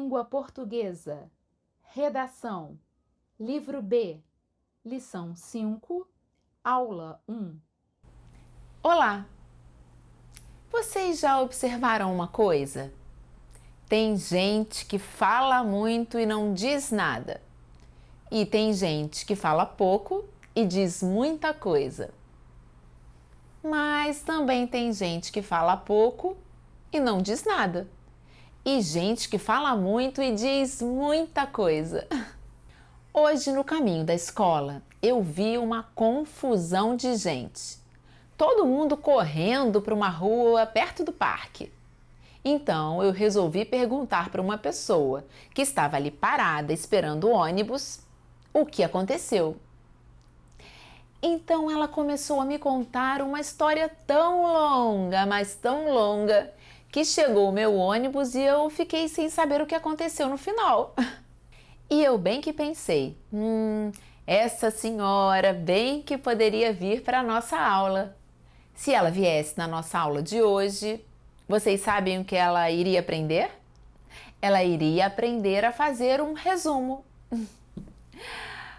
Língua Portuguesa. Redação. Livro B. Lição 5. Aula 1. Olá! Vocês já observaram uma coisa? Tem gente que fala muito e não diz nada. E tem gente que fala pouco e diz muita coisa. Mas também tem gente que fala pouco e não diz nada. E gente que fala muito e diz muita coisa. Hoje, no caminho da escola, eu vi uma confusão de gente. Todo mundo correndo para uma rua perto do parque. Então, eu resolvi perguntar para uma pessoa que estava ali parada esperando o ônibus o que aconteceu. Então, ela começou a me contar uma história tão longa, mas tão longa, que chegou o meu ônibus e eu fiquei sem saber o que aconteceu no final. E eu bem que pensei, essa senhora bem que poderia vir para a nossa aula. Se ela viesse na nossa aula de hoje, vocês sabem o que ela iria aprender? Ela iria aprender a fazer um resumo.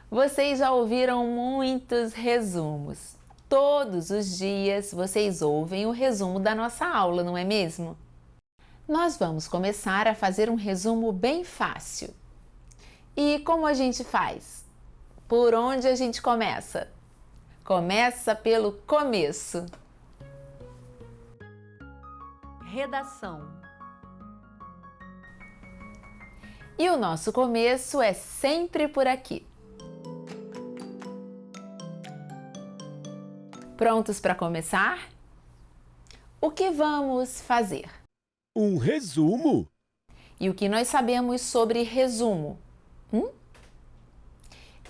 Vocês já ouviram muitos resumos. Todos os dias vocês ouvem o resumo da nossa aula, não é mesmo? Nós vamos começar a fazer um resumo bem fácil. E como a gente faz? Por onde a gente começa? Começa pelo começo. Redação. E o nosso começo é sempre por aqui. Prontos para começar? O que vamos fazer? Um resumo? E o que nós sabemos sobre resumo?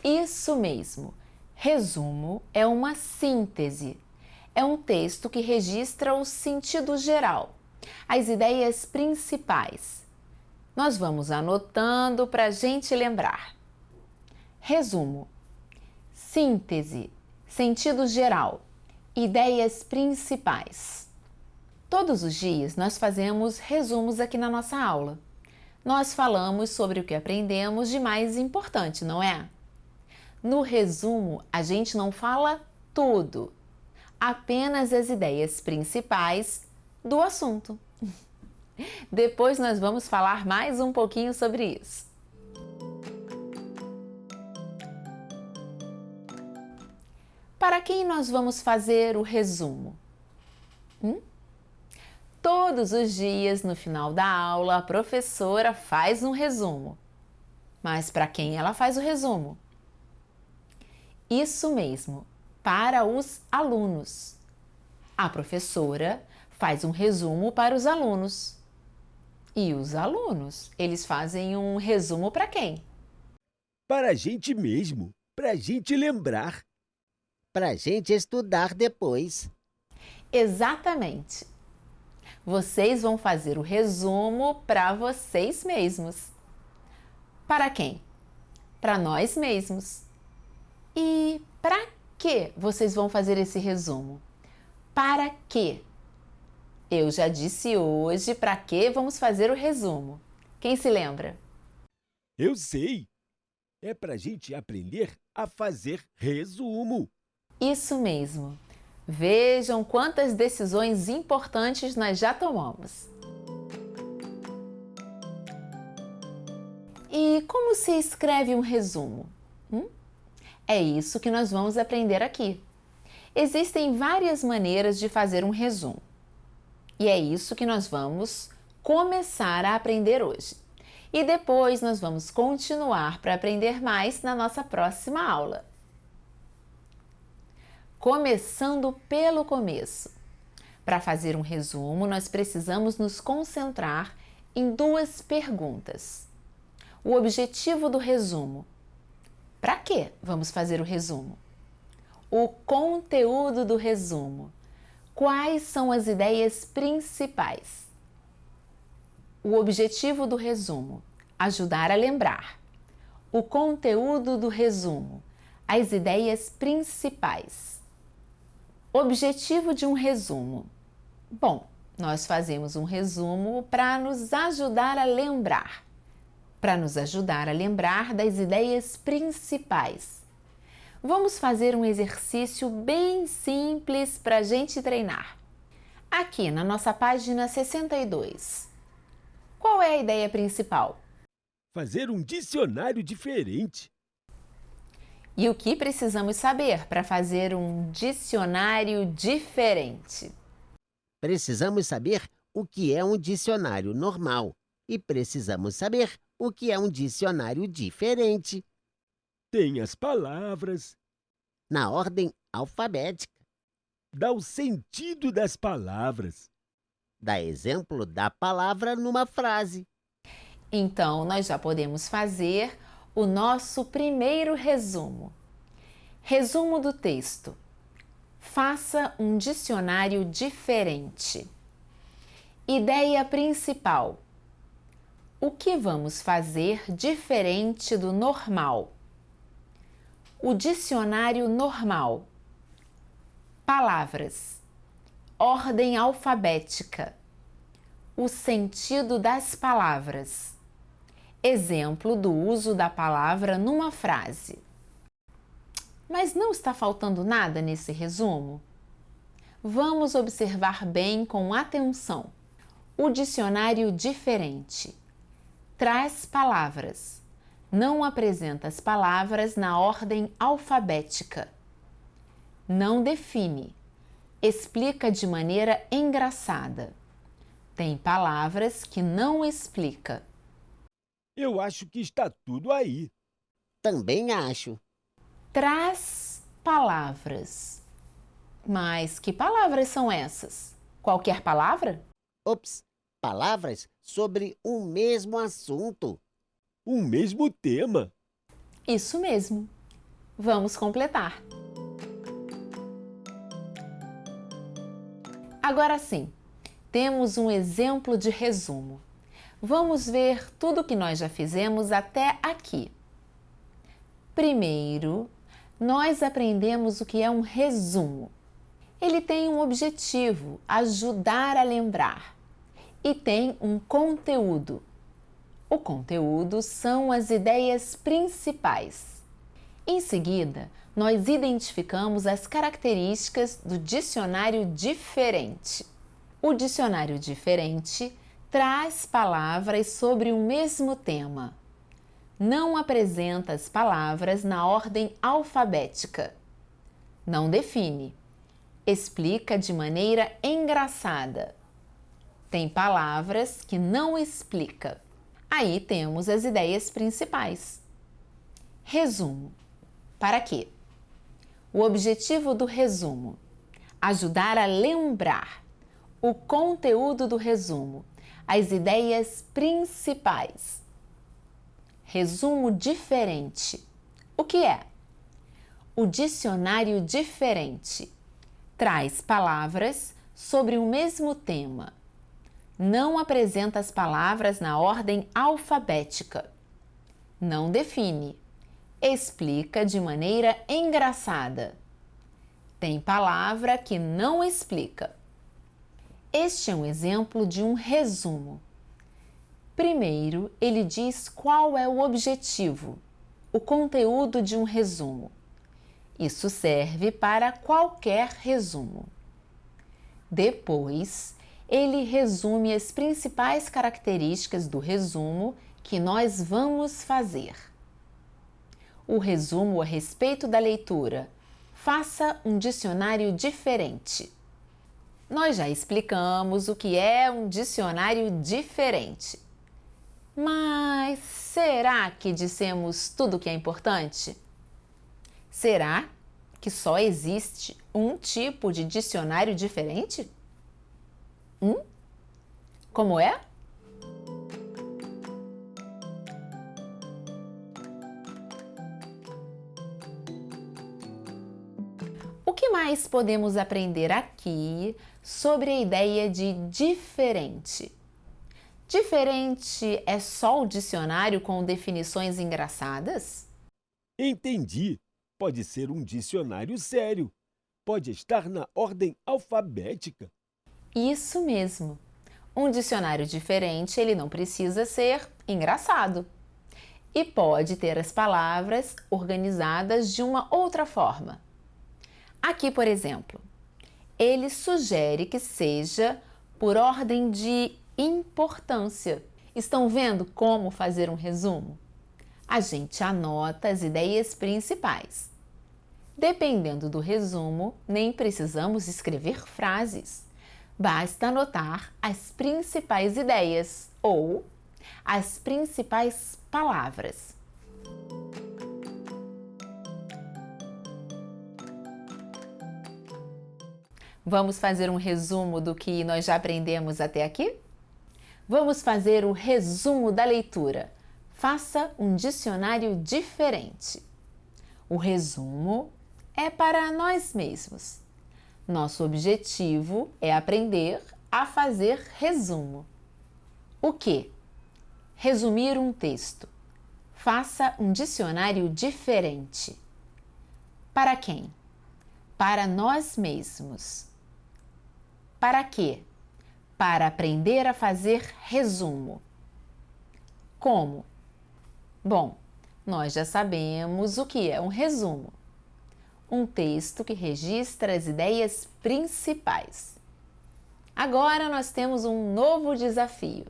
Isso mesmo. Resumo é uma síntese. É um texto que registra o sentido geral, as ideias principais. Nós vamos anotando para a gente lembrar. Resumo, síntese, sentido geral, ideias principais. Todos os dias nós fazemos resumos aqui na nossa aula. Nós falamos sobre o que aprendemos de mais importante, não é? No resumo, a gente não fala tudo, apenas as ideias principais do assunto. Depois nós vamos falar mais um pouquinho sobre isso. Para quem nós vamos fazer o resumo? Todos os dias, no final da aula, a professora faz um resumo. Mas para quem ela faz o resumo? Isso mesmo, para os alunos. A professora faz um resumo para os alunos. E os alunos, eles fazem um resumo para quem? Para a gente mesmo, para a gente lembrar. Para a gente estudar depois. Exatamente. Vocês vão fazer o resumo para vocês mesmos. Para quem? Para nós mesmos. E para que vocês vão fazer esse resumo? Para quê? Eu já disse hoje para que vamos fazer o resumo. Quem se lembra? Eu sei. É para a gente aprender a fazer resumo. Isso mesmo. Vejam quantas decisões importantes nós já tomamos. E como se escreve um resumo? É isso que nós vamos aprender aqui. Existem várias maneiras de fazer um resumo. E é isso que nós vamos começar a aprender hoje. E depois nós vamos continuar para aprender mais na nossa próxima aula. Começando pelo começo. Para fazer um resumo, nós precisamos nos concentrar em duas perguntas. O objetivo do resumo. Para que vamos fazer o resumo? O conteúdo do resumo. Quais são as ideias principais? O objetivo do resumo. Ajudar a lembrar. O conteúdo do resumo. As ideias principais. Objetivo de um resumo. Bom, nós fazemos um resumo para nos ajudar a lembrar. para nos ajudar a lembrar das ideias principais. Vamos fazer um exercício bem simples para a gente treinar. Aqui na nossa página 62. Qual é a ideia principal? Fazer um dicionário diferente. E o que precisamos saber para fazer um dicionário diferente? Precisamos saber o que é um dicionário normal e precisamos saber o que é um dicionário diferente, Tem as palavras, na ordem alfabética. dá o sentido das palavras. Dá exemplo da palavra numa frase. Então, nós já podemos fazer o nosso primeiro resumo. Resumo do texto. Faça um dicionário diferente. Ideia principal. O que vamos fazer diferente do normal? O dicionário normal. Palavras. Ordem alfabética. O sentido das palavras. Exemplo do uso da palavra numa frase. Mas não está faltando nada nesse resumo? Vamos observar bem com atenção. O dicionário diferente traz palavras, não apresenta as palavras na ordem alfabética. Não define, explica de maneira engraçada. Tem palavras que não explica. Eu acho que está tudo aí. Também acho. Traz palavras. Mas que palavras são essas? Qualquer palavra? Ops, palavras sobre o mesmo assunto. Um mesmo tema. Isso mesmo. Vamos completar. Agora sim, temos um exemplo de resumo. Vamos ver tudo o que nós já fizemos até aqui. Primeiro, nós aprendemos o que é um resumo. Ele tem um objetivo, ajudar a lembrar, e tem um conteúdo. O conteúdo são as ideias principais. Em seguida, nós identificamos as características do dicionário diferente. O dicionário diferente traz palavras sobre o mesmo tema. Não apresenta as palavras na ordem alfabética. Não define. Explica de maneira engraçada. Tem palavras que não explica. Aí temos as ideias principais. Resumo. Para quê? O objetivo do resumo: ajudar a lembrar. O conteúdo do resumo: as ideias principais. Resumo diferente. O que é? O dicionário diferente traz palavras sobre o mesmo tema. Não apresenta as palavras na ordem alfabética. Não define. Explica de maneira engraçada. Tem palavra que não explica. Este é um exemplo de um resumo. Primeiro, ele diz qual é o objetivo, o conteúdo de um resumo. Isso serve para qualquer resumo. Depois, ele resume as principais características do resumo que nós vamos fazer. O resumo a respeito da leitura: faça um dicionário diferente. Nós já explicamos o que é um dicionário diferente. Mas será que dissemos tudo o que é importante? Será que só existe um tipo de dicionário diferente? Como é? O que mais podemos aprender aqui sobre a ideia de diferente? Diferente é só o dicionário com definições engraçadas? Entendi. Pode ser um dicionário sério. Pode estar na ordem alfabética. Isso mesmo. Um dicionário diferente, ele não precisa ser engraçado. e pode ter as palavras organizadas de uma outra forma. Aqui, por exemplo, ele sugere que seja por ordem de importância. Estão vendo como fazer um resumo? A gente anota as ideias principais. Dependendo do resumo, nem precisamos escrever frases. Basta anotar as principais ideias ou as principais palavras. Vamos fazer um resumo do que nós já aprendemos até aqui? Vamos fazer o resumo da leitura. Faça um dicionário diferente. O resumo é para nós mesmos. Nosso objetivo é aprender a fazer resumo. O quê? Resumir um texto. Faça um dicionário diferente. Para quem? Para nós mesmos. Para quê? Para aprender a fazer resumo. Como? Bom, nós já sabemos o que é um resumo. Um texto que registra as ideias principais. Agora nós temos um novo desafio: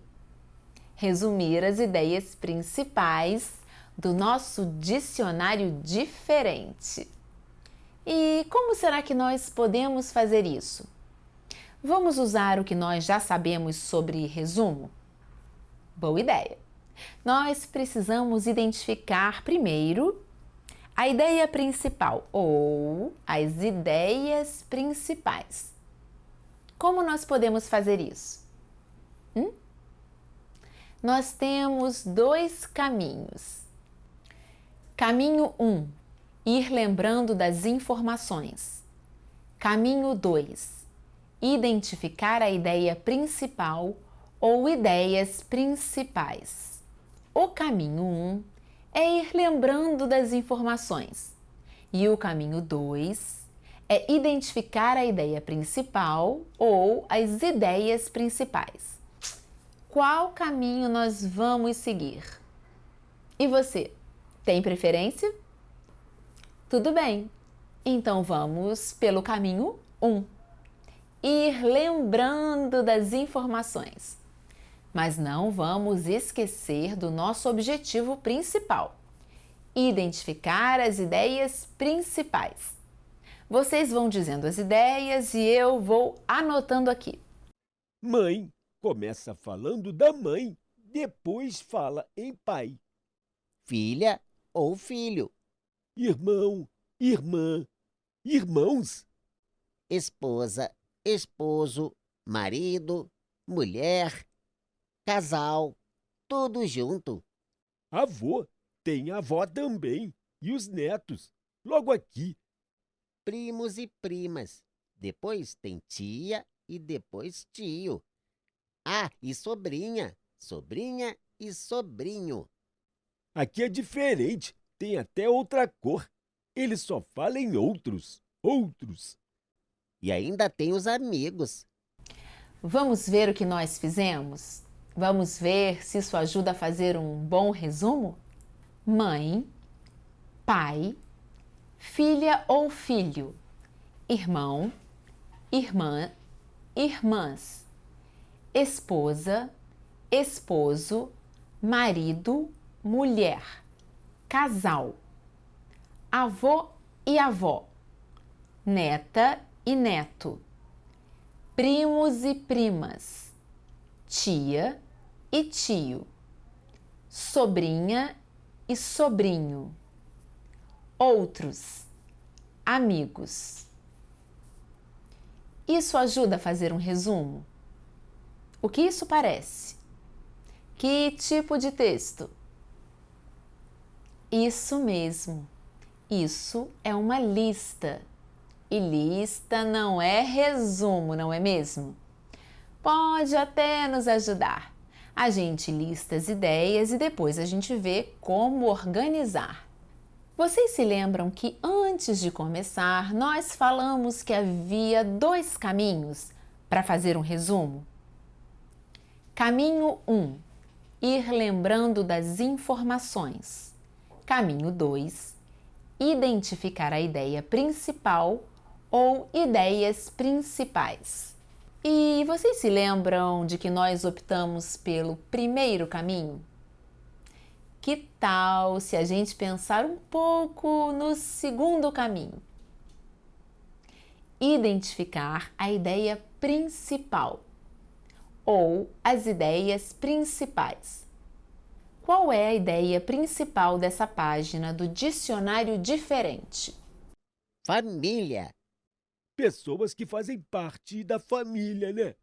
resumir as ideias principais do nosso dicionário diferente. E como será que nós podemos fazer isso? Vamos usar o que nós já sabemos sobre resumo? Boa ideia! Nós precisamos identificar primeiro a ideia principal ou as ideias principais. Como nós podemos fazer isso? Nós temos dois caminhos. Caminho 1, ir lembrando das informações. Caminho 2, identificar a ideia principal ou ideias principais. O caminho 1 é ir lembrando das informações e o caminho 2 é identificar a ideia principal ou as ideias principais. Qual caminho nós vamos seguir? E você, tem preferência? Tudo bem, então vamos pelo caminho 1. Ir lembrando das informações. Mas não vamos esquecer do nosso objetivo principal: identificar as ideias principais. Vocês vão dizendo as ideias e eu vou anotando aqui. Mãe começa falando da mãe, depois fala em pai. Filha ou filho, Irmão, irmã, irmãos. esposa, esposo, marido, mulher, casal, tudo junto. Avô, tem avó também. E os netos, logo aqui. Primos e primas. Depois tem tia e depois tio. Ah, e sobrinha, sobrinha e sobrinho. Aqui é diferente, tem até outra cor. Ele só fala em outros. E ainda tem os amigos. Vamos ver o que nós fizemos? Vamos ver se isso ajuda a fazer um bom resumo? Mãe, pai, filha ou filho, irmão, irmã, irmãs, esposa, esposo, marido, mulher, casal, avô e avó, neta e neto, primos e primas, tia e tio, sobrinha e sobrinho, outros, amigos. Isso ajuda a fazer um resumo? O que isso parece? Que tipo de texto? Isso mesmo. Isso é uma lista. E lista não é resumo, não é mesmo? Pode até nos ajudar. A gente lista as ideias e depois a gente vê como organizar. Vocês se lembram que antes de começar, nós falamos que havia dois caminhos para fazer um resumo? Caminho 1, ir lembrando das informações. Caminho 2. Identificar a ideia principal ou ideias principais. E vocês se lembram de que nós optamos pelo primeiro caminho? Que tal se a gente pensar um pouco no segundo caminho? Identificar a ideia principal ou as ideias principais. Qual é a ideia principal dessa página do dicionário diferente? Família. Pessoas que fazem parte da família, né?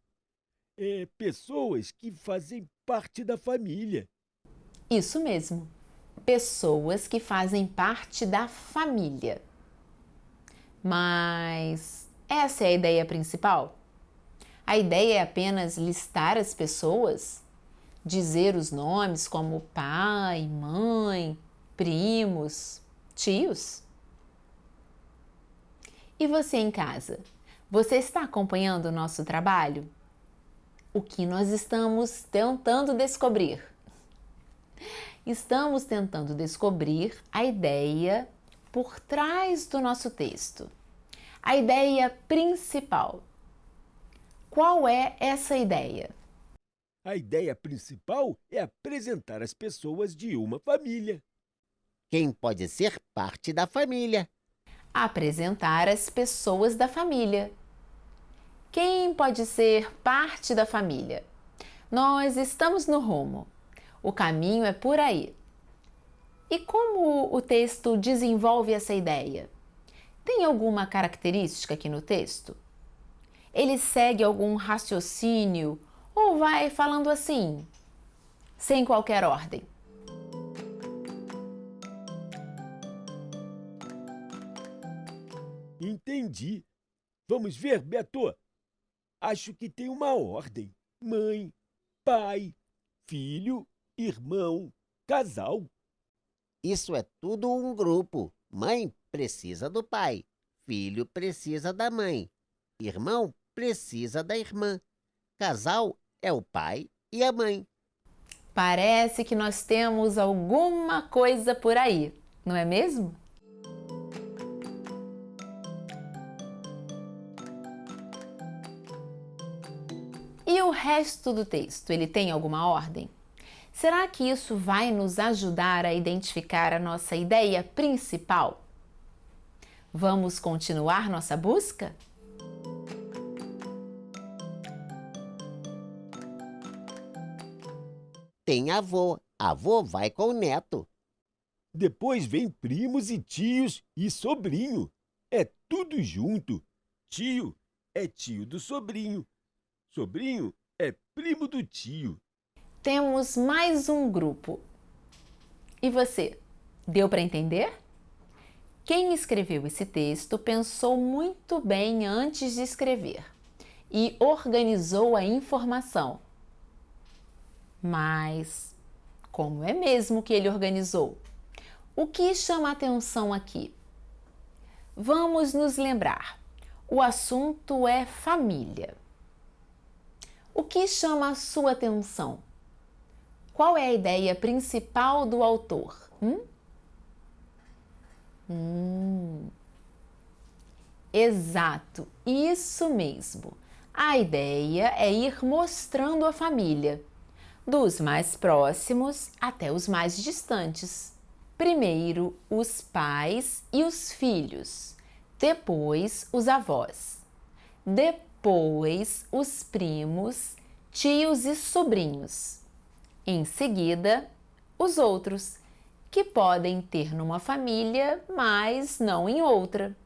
Pessoas que fazem parte da família. Isso mesmo, pessoas que fazem parte da família. Mas essa é a ideia principal? A ideia é apenas listar as pessoas? Dizer os nomes como pai, mãe, primos, tios? E você em casa? Você está acompanhando o nosso trabalho? O que nós estamos tentando descobrir? Estamos tentando descobrir a ideia por trás do nosso texto. A ideia principal. Qual é essa ideia? A ideia principal é apresentar as pessoas de uma família. Quem pode ser parte da família? Apresentar as pessoas da família. Quem pode ser parte da família? Nós estamos no rumo. O caminho é por aí. E como o texto desenvolve essa ideia? Tem alguma característica aqui no texto? Ele segue algum raciocínio ou vai falando assim, sem qualquer ordem? Entendi. Vamos ver, Beto. Acho que tem uma ordem. Mãe, pai, filho, irmão, casal. Isso é tudo um grupo. Mãe precisa do pai. Filho precisa da mãe. Irmão precisa da irmã. Casal é o pai e a mãe. Parece que nós temos alguma coisa por aí, não é mesmo? E o resto do texto, ele tem alguma ordem? Será que isso vai nos ajudar a identificar a nossa ideia principal? Vamos continuar nossa busca? Tem avô. Avô vai com o neto. Depois vem primos e tios e sobrinho. É tudo junto. Tio é tio do sobrinho. Sobrinho é primo do tio. Temos mais um grupo. E você, deu para entender? Quem escreveu esse texto pensou muito bem antes de escrever e organizou a informação. Mas como é mesmo que ele organizou? O que chama a atenção aqui? Vamos nos lembrar. O assunto é família. O que chama a sua atenção? Qual é a ideia principal do autor? Exato, isso mesmo. A ideia é ir mostrando a família, dos mais próximos até os mais distantes. Primeiro, os pais e os filhos, depois, os avós, depois, os primos, tios e sobrinhos. Em seguida, os outros, que podem ter numa família, mas não em outra.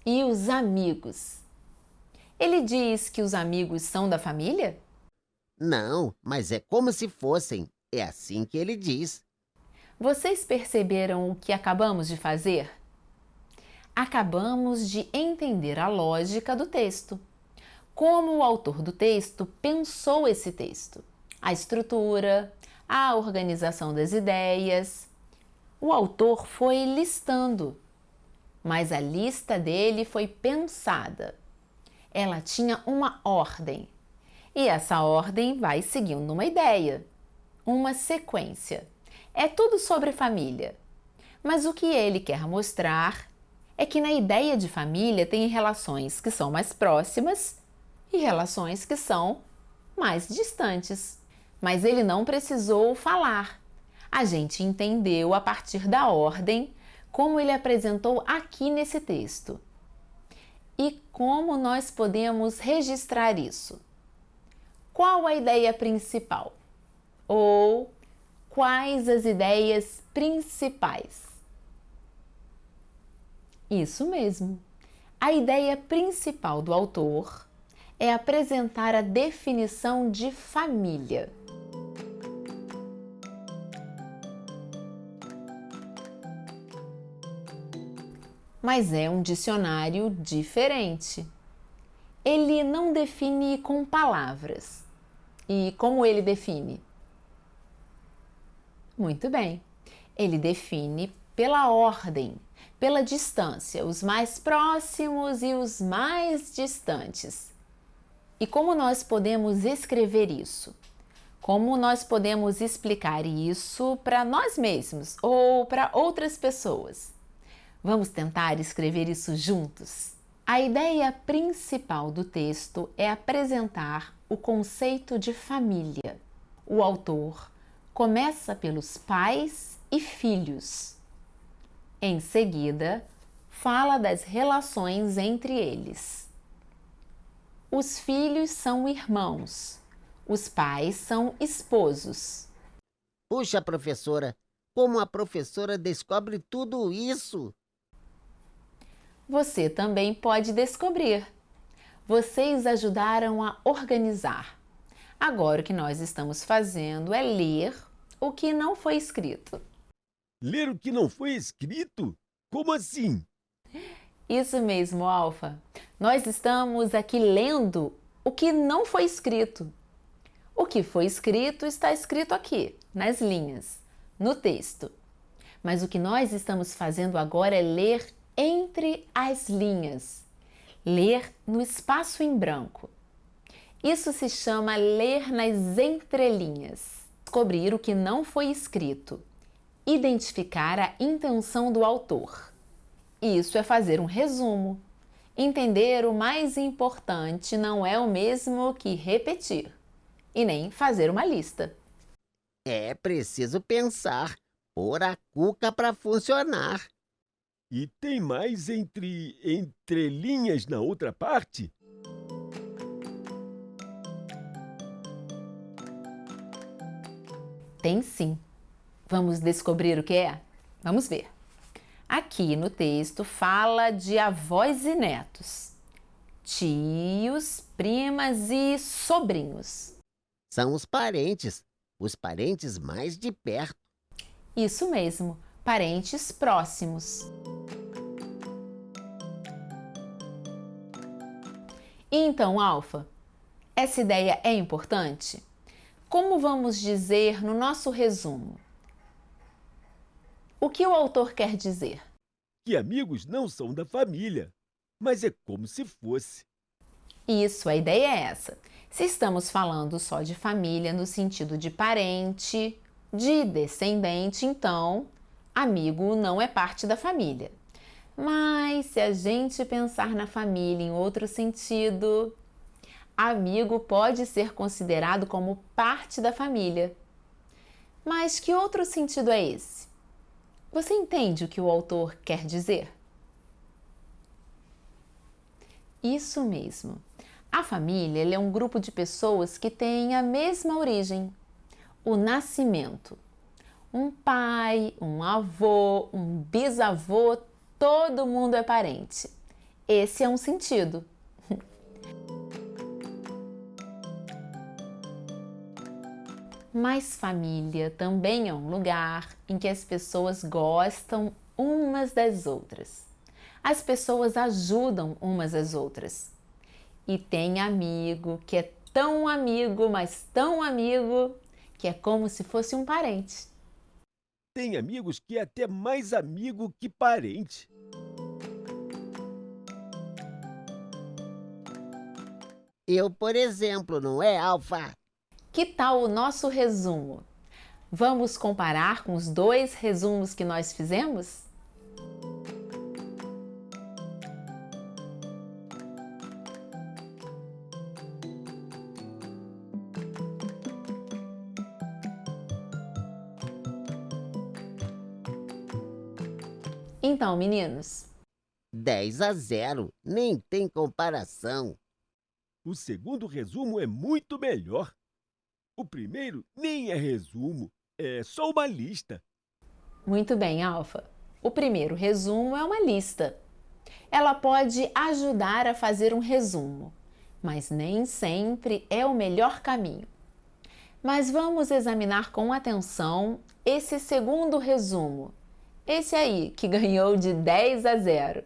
E os amigos. Ele diz que os amigos são da família? Não, mas é como se fossem. É assim que ele diz. Vocês perceberam o que acabamos de fazer? Acabamos de entender a lógica do texto. Como o autor do texto pensou esse texto. A estrutura, a organização das ideias. O autor foi listando, mas a lista dele foi pensada. Ela tinha uma ordem, e essa ordem vai seguindo uma ideia. uma sequência. É tudo sobre família. Mas o que ele quer mostrar é que na ideia de família tem relações que são mais próximas e relações que são mais distantes. Mas ele não precisou falar. A gente entendeu a partir da ordem como ele apresentou aqui nesse texto. E como nós podemos registrar isso? Qual a ideia principal? Ou quais as ideias principais? Isso mesmo. A ideia principal do autor é apresentar a definição de família. Mas é um dicionário diferente. Ele não define com palavras. E como ele define? Muito bem. Ele define pela ordem, pela distância, os mais próximos e os mais distantes. E como nós podemos escrever isso? Como nós podemos explicar isso para nós mesmos ou para outras pessoas? Vamos tentar escrever isso juntos? A ideia principal do texto é apresentar o conceito de família. O autor começa pelos pais e filhos. Em seguida, fala das relações entre eles. Os filhos são irmãos, os pais são esposos. Puxa, professora, como a professora descobre tudo isso? Você também pode descobrir. Vocês ajudaram a organizar. Agora o que nós estamos fazendo é ler o que não foi escrito. Ler o que não foi escrito? Como assim? Isso mesmo, Alfa. Nós estamos aqui lendo o que não foi escrito. O que foi escrito está escrito aqui, nas linhas, no texto. Mas o que nós estamos fazendo agora é ler entre as linhas, ler no espaço em branco. Isso se chama ler nas entrelinhas, descobrir o que não foi escrito, identificar a intenção do autor. Isso é fazer um resumo. Entender o mais importante não é o mesmo que repetir, e nem fazer uma lista. É preciso pensar, pôr a cuca para funcionar. E tem mais entre linhas na outra parte? Tem sim. Vamos descobrir o que é? Vamos ver. Aqui no texto fala de avós e netos, tios, primas e sobrinhos. São os parentes mais de perto. Isso mesmo, parentes próximos. E então, Alfa, essa ideia é importante? Como vamos dizer no nosso resumo? O que o autor quer dizer? Que amigos não são da família, mas é como se fosse. Isso, a ideia é essa. Se estamos falando só de família no sentido de parente, de descendente, então amigo não é parte da família. Mas se a gente pensar na família em outro sentido, amigo pode ser considerado como parte da família. Mas que outro sentido é esse? Você entende o que o autor quer dizer? Isso mesmo. A família é um grupo de pessoas que têm a mesma origem, o nascimento. Um pai, um avô, um bisavô, todo mundo é parente. Esse é um sentido. Mas família também é um lugar em que as pessoas gostam umas das outras. As pessoas ajudam umas às outras. E tem amigo que é tão amigo, mas tão amigo, que é como se fosse um parente. Tem amigos que é até mais amigo que parente. Eu, por exemplo, não é, Alfa? Que tal o nosso resumo? Vamos comparar com os 2 resumos que nós fizemos? Então, meninos, 10-0, nem tem comparação. O segundo resumo é muito melhor. O primeiro nem é resumo, é só uma lista. muito bem, Alfa. O primeiro resumo é uma lista. Ela pode ajudar a fazer um resumo, mas nem sempre é o melhor caminho. Mas vamos examinar com atenção esse segundo resumo. Esse aí, que ganhou de 10-0.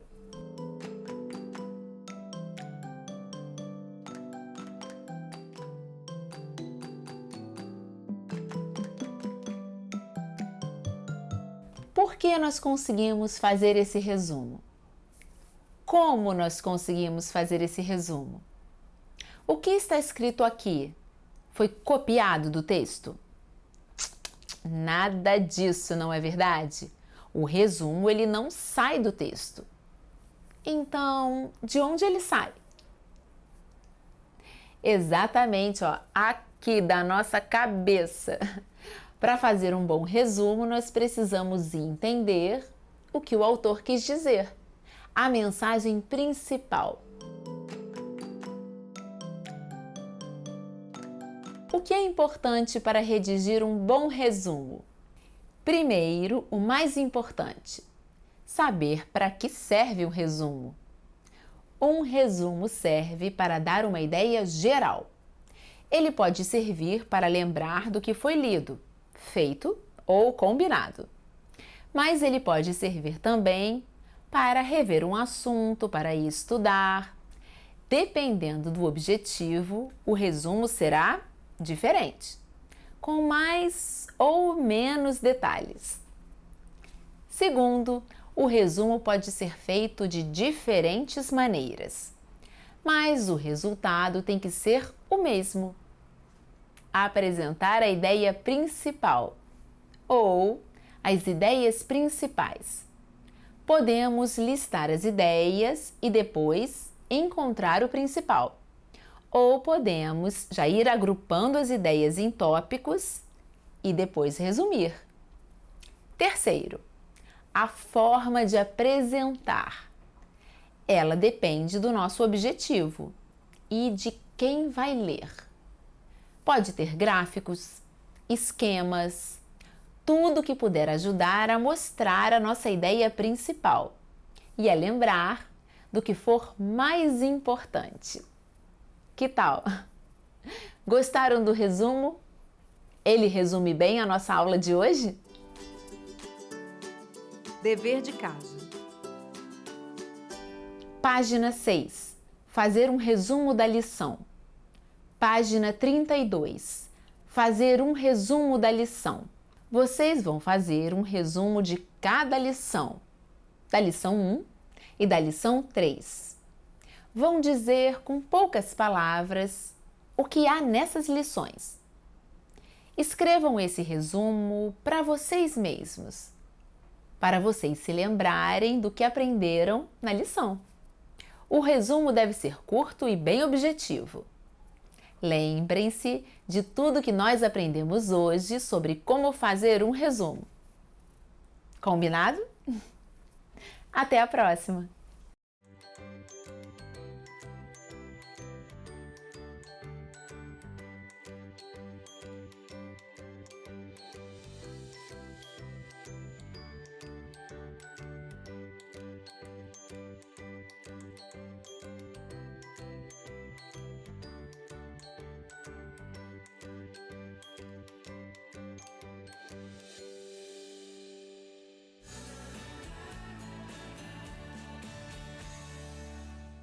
Por que nós conseguimos fazer esse resumo? Como nós conseguimos fazer esse resumo? O que está escrito aqui foi copiado do texto? Nada disso, não é verdade? O resumo, ele não sai do texto. Então, de onde ele sai? Exatamente, ó, aqui da nossa cabeça. Para fazer um bom resumo, nós precisamos entender o que o autor quis dizer, a mensagem principal. O que é importante para redigir um bom resumo? Primeiro, o mais importante, saber para que serve um resumo. Um resumo serve para dar uma ideia geral. Ele pode servir para lembrar do que foi lido, feito ou combinado. Mas ele pode servir também para rever um assunto, para estudar. Dependendo do objetivo, o resumo será diferente, com mais ou menos detalhes. Segundo, o resumo pode ser feito de diferentes maneiras, mas o resultado tem que ser o mesmo. Apresentar a ideia principal ou as ideias principais. Podemos listar as ideias e depois encontrar o principal. Ou podemos já ir agrupando as ideias em tópicos e depois resumir. Terceiro, a forma de apresentar. Ela depende do nosso objetivo e de quem vai ler. Pode ter gráficos, esquemas, tudo que puder ajudar a mostrar a nossa ideia principal e a lembrar do que for mais importante. Que tal? Gostaram do resumo? Ele resume bem a nossa aula de hoje? Dever de casa. Página 6. Fazer um resumo da lição. Página 32. Fazer um resumo da lição. Vocês vão fazer um resumo de cada lição, da lição 1 e da lição 3. Vão dizer com poucas palavras o que há nessas lições. Escrevam esse resumo para vocês mesmos, para vocês se lembrarem do que aprenderam na lição. O resumo deve ser curto e bem objetivo. Lembrem-se de tudo que nós aprendemos hoje sobre como fazer um resumo. Combinado? Até a próxima!